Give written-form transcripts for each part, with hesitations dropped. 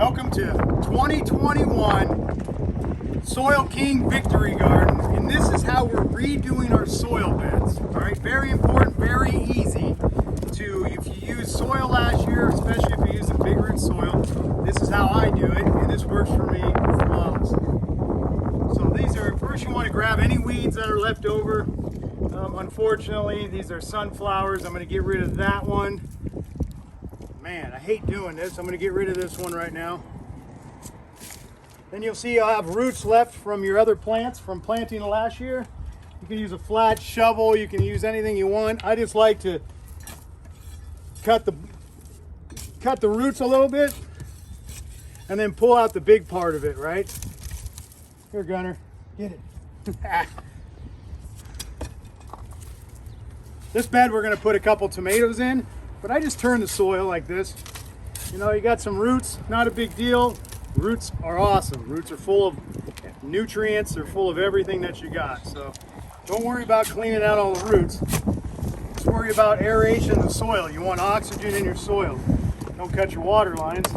Welcome to 2021 Soil King Victory Garden, and this is how we're redoing our soil beds. All right, very important, very easy to, if you used soil last year, especially if you're using big root soil, this is how I do it, and this works for me flawlessly. So these are, first you want to grab any weeds that are left over. Unfortunately, these are sunflowers. I'm going to get rid of that one. Man, I hate doing this. I'm going to get rid of this one right now. Then you'll see you'll have roots left from your other plants from planting last year. You can use a flat shovel. You can use anything you want. I just like to cut the roots a little bit and then pull out the big part of it, right? Here, Gunner, get it. This bed we're going to put a couple tomatoes in. But I just turn the soil like this. You know, you got some roots, not a big deal. Roots are awesome. Roots are full of nutrients. They're full of everything that you got. So don't worry about cleaning out all the roots. Just worry about aeration of the soil. You want oxygen in your soil. Don't cut your water lines.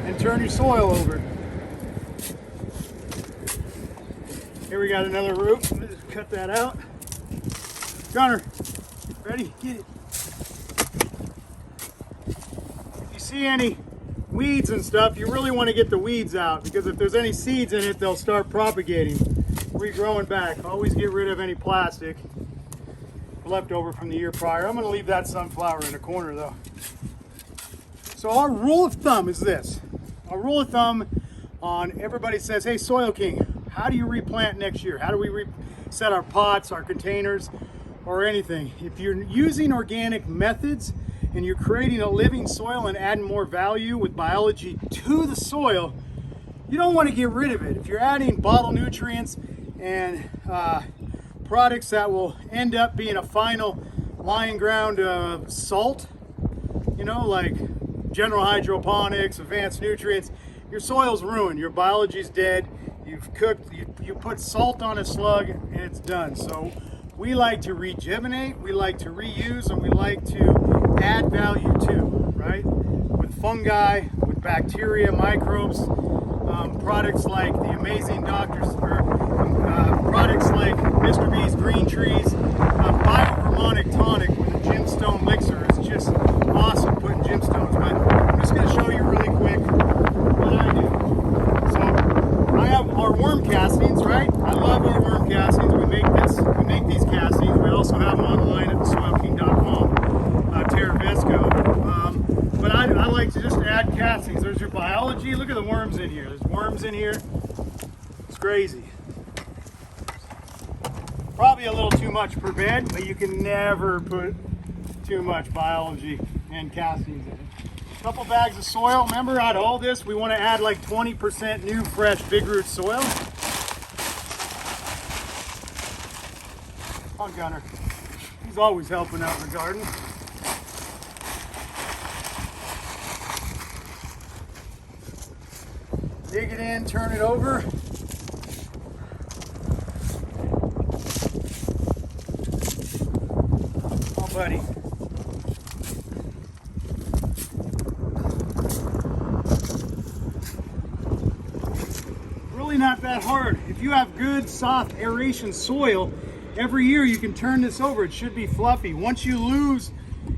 And turn your soil over. Here we got another root. Let me just cut that out. Gunner, ready? Get it. If you see any weeds and stuff, you really want to get the weeds out, because if there's any seeds in it, they'll start propagating, regrowing back. Always get rid of any plastic left over from the year prior. I'm going to leave that sunflower in the corner though. So our rule of thumb is this. Our rule of thumb on everybody says, hey, Soil King, how do you replant next year? How do we reset our pots, our containers, or anything? If you're using organic methods and you're creating a living soil and adding more value with biology to the soil, you don't want to get rid of it. If you're adding bottle nutrients and products that will end up being a final lying ground salt, you know, like general hydroponics, advanced nutrients, your soil's ruined. Your biology's dead. You've cooked, you put salt on a slug and it's done. So we like to rejuvenate, we like to reuse, and we like to add value too, right? With fungi, with bacteria, microbes, products like the amazing doctors, or products like Mr. B's Green Trees, Bioharmonic Tonic with a gemstone elixir is just awesome, putting gemstones. But I'm just going to show you really quick what I do. So I have our worm castings, right? I love our worm castings. We make these castings. We also have them online at thesoilking.com, Terravesco. But I like to just add castings. There's your biology. Look at the worms in here. There's worms in here. It's crazy. Probably a little too much per bed, but you can never put too much biology and castings in it. A couple bags of soil. Remember, out of all this, we want to add like 20% new, fresh, big root soil. On Gunner. He's always helping out in the garden. Dig it in, turn it over. Oh, buddy. Really not that hard. If you have good, soft aeration soil, every year you can turn this over. It should be fluffy. Once you lose,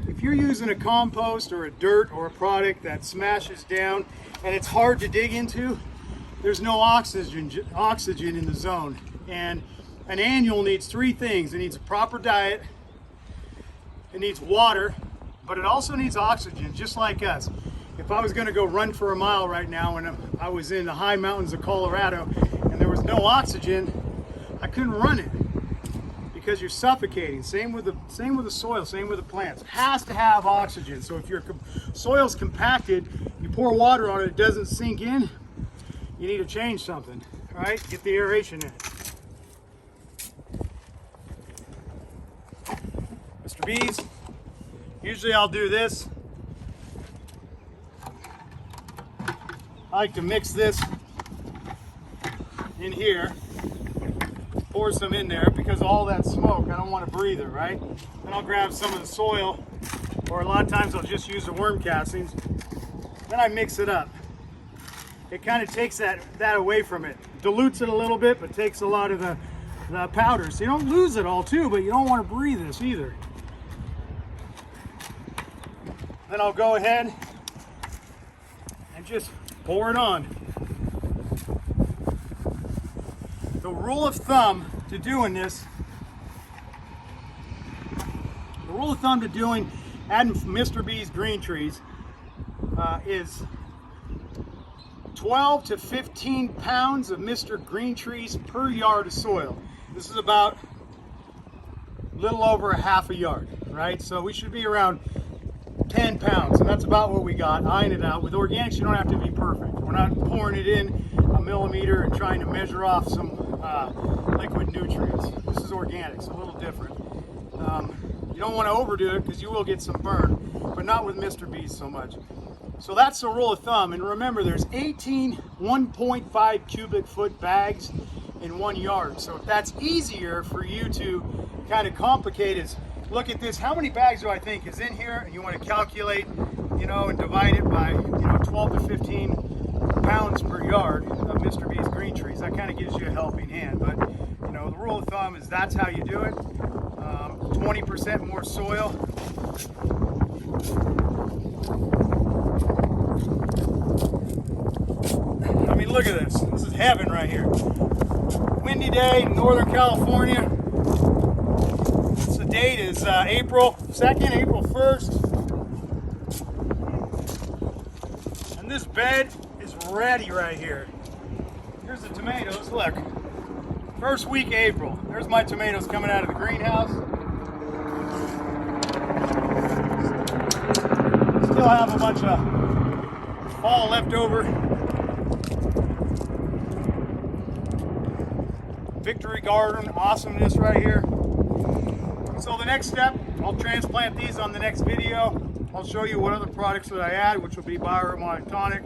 if you're using a compost or a dirt or a product that smashes down and it's hard to dig into, there's no oxygen in the zone. And an annual needs three things. It needs a proper diet, it needs water, but it also needs oxygen, just like us. If I was going to go run for a mile right now and I was in the high mountains of Colorado and there was no oxygen, I couldn't run it, because you're suffocating. Same with the soil, same with the plants. It has to have oxygen. So if your soil's compacted, you pour water on it, it doesn't sink in, you need to change something. All right, get the aeration in it. Mr. B's, usually I'll do this. I like to mix this in here, pour some in there because of all that smoke. I don't want to breathe it, right? Then I'll grab some of the soil or a lot of times I'll just use the worm castings. Then I mix it up. It kind of takes that away from it. Dilutes it a little bit, but takes a lot of the powder. So you don't lose it all too, but you don't want to breathe this either. Then I'll go ahead and just pour it on. The rule of thumb to doing this, adding Mr. B's green trees is 12 to 15 pounds of Mr. Green Trees per yard of soil. This is about a little over a half a yard, right? So we should be around 10 pounds, and that's about what we got. Eyeing it out. With organics, you don't have to be perfect. We're not pouring it in a millimeter and trying to measure off some liquid nutrients. This is organics, a little different. You don't want to overdo it because you will get some burn, but not with Mr. B's so much. So that's the rule of thumb. And remember, there's 18 1.5 cubic foot bags in 1 yard. So if that's easier for you to kind of complicate, is look at this. How many bags do I think is in here? And you want to calculate, and divide it by, 12 to 15 pounds per yard of Mr. B's green trees. That kind of gives you a helping hand. But, the rule of thumb is that's how you do it. 20% more soil. I mean, look at this. This is heaven right here. Windy day in Northern California. The date is April 2nd, April 1st. And this bed is ready right here. Here's the tomatoes. Look. First week April. There's my tomatoes coming out of the greenhouse. Still have a bunch of fall leftover. Victory Garden awesomeness right here. So the next step, I'll transplant these on the next video. I'll show you what other products that I add, which will be Bioharmonic Tonic,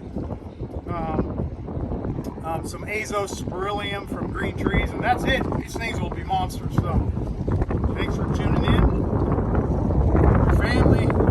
some Azospirillum from Green Trees, and that's it. These things will be monsters. So thanks for tuning in. Your family.